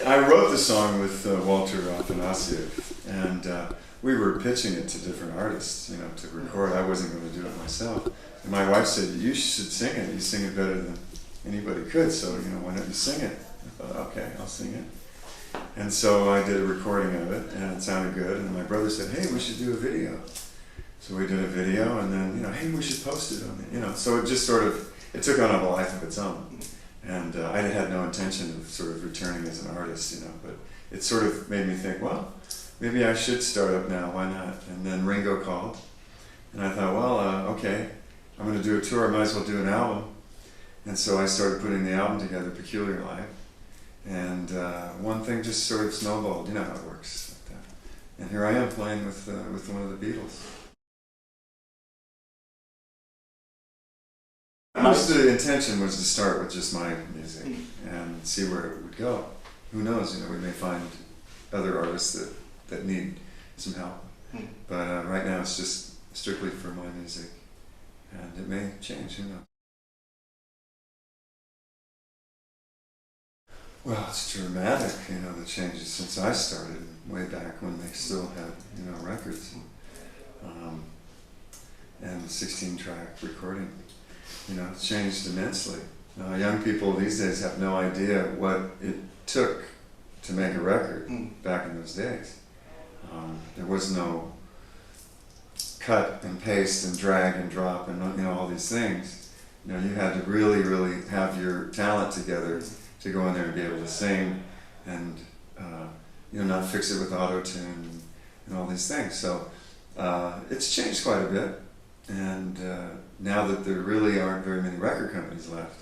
I wrote the song with Walter Afanasieff, and we were pitching it to different artists, you know, to record. I wasn't going to do it myself. And my wife said, "You should sing it. You sing it better than anybody could. So, you know, why don't you sing it?" I thought, "Okay, I'll sing it." And so I did a recording of it, and it sounded good. And my brother said, "Hey, we should do a video." So we did a video, and then, you know, "Hey, we should post it on it." You know, so it just sort of, it took on a life of its own. And I had no intention of sort of returning as an artist, you know, but it sort of made me think, well, maybe I should start up now, why not? And then Ringo called, and I thought, well, okay, I'm going to do a tour, I might as well do an album. And so I started putting the album together, Peculiar Life, and one thing just sort of snowballed, you know how it works like that. And here I am playing with one of the Beatles. The intention was to start with just my music and see where it would go. Who knows, you know, we may find other artists that need some help. But right now it's just strictly for my music, and it may change, who knows. Well, it's dramatic, you know, the changes since I started, way back when they still had, you know, records and 16-track recording. You know, it's changed immensely. Young people these days have no idea what it took to make a record back in those days. There was no cut and paste and drag and drop and, you know, all these things. You know, you had to really, really have your talent together to go in there and be able to sing and, you know, not fix it with auto-tune and all these things. So it's changed quite a bit. And now that there really aren't very many record companies left,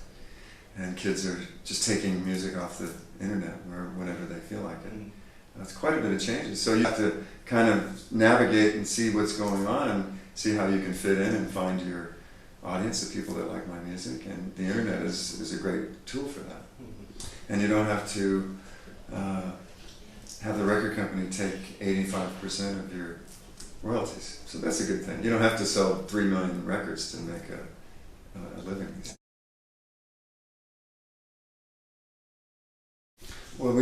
and kids are just taking music off the internet or whenever they feel like it, that's quite a bit of changes. So you have to kind of navigate and see what's going on and see how you can fit in and find your audience, the people that like my music, and the internet is a great tool for that. And you don't have to have the record company take 85% of your royalties. So that's a good thing. You don't have to sell 3 million records to make a living. Well,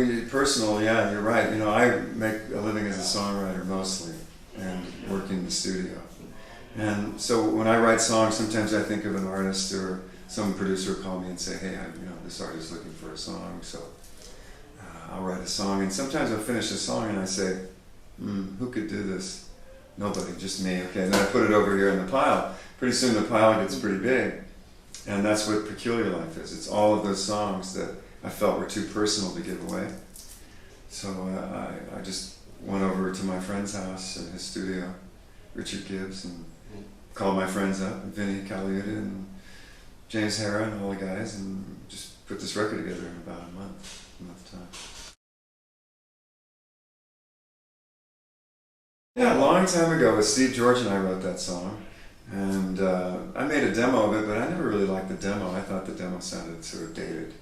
yeah, you're right. You know, I make a living as a songwriter mostly and work in the studio. And so when I write songs, sometimes I think of an artist or some producer will call me and say, "Hey, you know, this artist is looking for a song," so I'll write a song. And sometimes I'll finish a song and I say, who could do this? Nobody, just me. Okay, and then I put it over here in the pile. Pretty soon the pile gets pretty big. And that's what Peculiar Life is. It's all of those songs that I felt were too personal to give away. So I just went over to my friend's house in his studio, Richard Gibbs, and called my friends up, Vinnie Colaiuta and James Harrah and all the guys, and just put this record together in about a month time. Yeah, a long time ago, with Steve George and I wrote that song, and I made a demo of it, but I never really liked the demo. I thought the demo sounded sort of dated,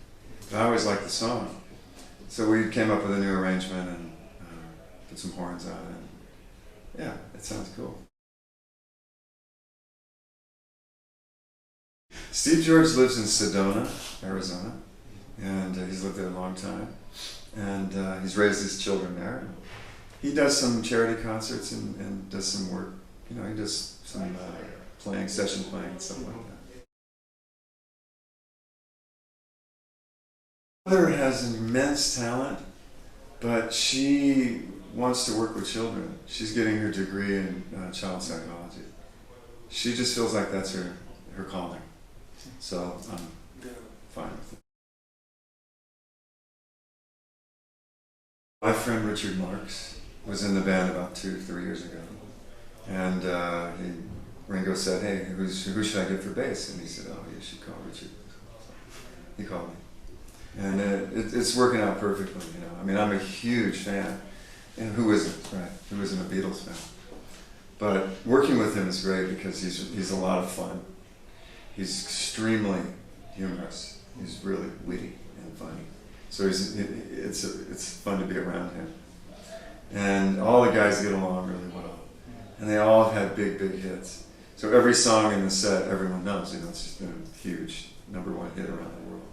but I always liked the song. So we came up with a new arrangement and put some horns on it, and yeah, it sounds cool. Steve George lives in Sedona, Arizona, and he's lived there a long time, and he's raised his children there. He does some charity concerts and does some work. You know, he does some playing, session playing, and stuff like that. My mother has immense talent, but she wants to work with children. She's getting her degree in child psychology. She just feels like that's her calling. So I'm fine with it. My friend Richard Marx was in the band about 2-3 years ago, and Ringo said, "Hey, who should I get for bass?" And he said, "Oh, you should call Richard." So he called me, and it's working out perfectly. You know, I mean, I'm a huge fan, and who isn't, right? Who isn't a Beatles fan? But working with him is great because he's a lot of fun. He's extremely humorous. He's really witty and funny. So it's fun to be around him. And all the guys get along really well. And they all have had big hits. So every song in the set, everyone knows, you know, it's just been a huge #1 hit around the world.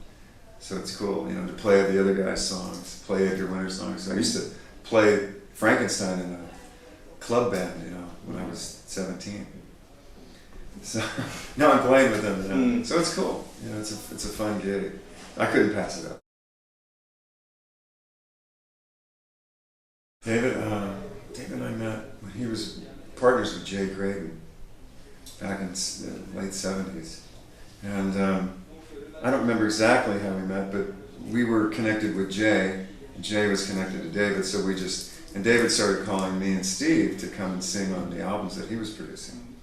So it's cool, you know, to play the other guy's songs, play Edgar Winter's songs. I used to play Frankenstein in a club band, you know, when I was 17. So now I'm playing with them, you know? So it's cool. You know, it's a fun gig. I couldn't pass it up. David and I met when he was partners with Jay Graydon back in the late 70s. And I don't remember exactly how we met, but we were connected with Jay, and Jay was connected to David, so and David started calling me and Steve to come and sing on the albums that he was producing.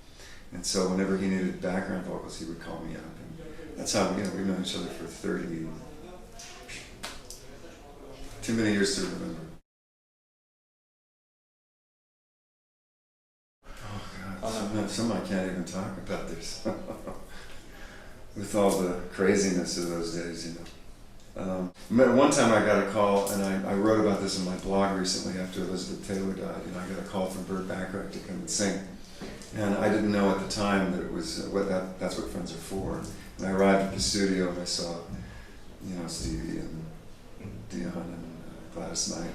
And so whenever he needed background vocals, he would call me up. And that's how, you know, we've known each other for 30, too many years to remember. Oh God, some I can't even talk about this. With all the craziness of those days, you know. One time I got a call, and I wrote about this in my blog recently after Elizabeth Taylor died. You know, I got a call from Burt Bacharach to come and sing, and I didn't know at the time that it was that's what friends are for. And I arrived at the studio and I saw, you know, Stevie and Dion and Gladys Knight,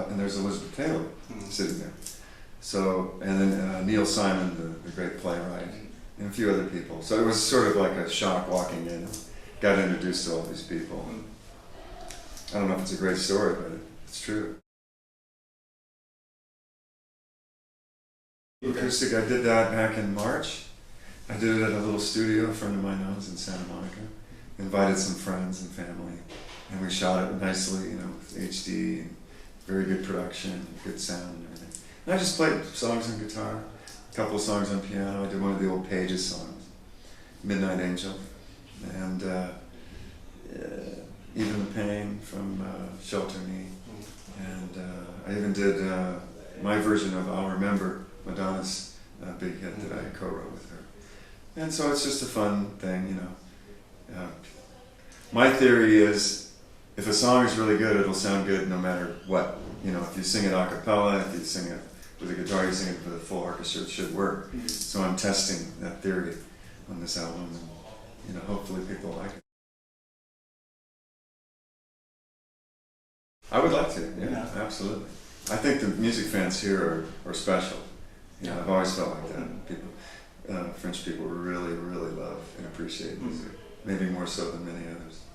and there's Elizabeth Taylor sitting there. So, and then Neil Simon, the great playwright, and a few other people. So it was sort of like a shock walking in. Got introduced to all these people. I don't know if it's a great story, but it's true. Acoustic, I did that back in March. I did it at a little studio a friend of mine owns in Santa Monica. Invited some friends and family, and we shot it nicely, you know, with HD, and very good production, good sound and everything. And I just played songs on guitar, a couple of songs on piano. I did one of the old Pages songs, Midnight Angel, and Even the Pain from Shelter Me. And I even did my version of I'll Remember, Madonna's big hit that I co-wrote with her. And so it's just a fun thing, you know. My theory is, if a song is really good, it'll sound good no matter what. You know, if you sing it a cappella, if you sing it with a guitar, you sing it with a full orchestra, it should work. So I'm testing that theory on this album, and, you know, hopefully people like it. I would like to, yeah, absolutely. I think the music fans here are special. You know, I've always felt like that. People, French people really, really love and appreciate music, maybe more so than many others.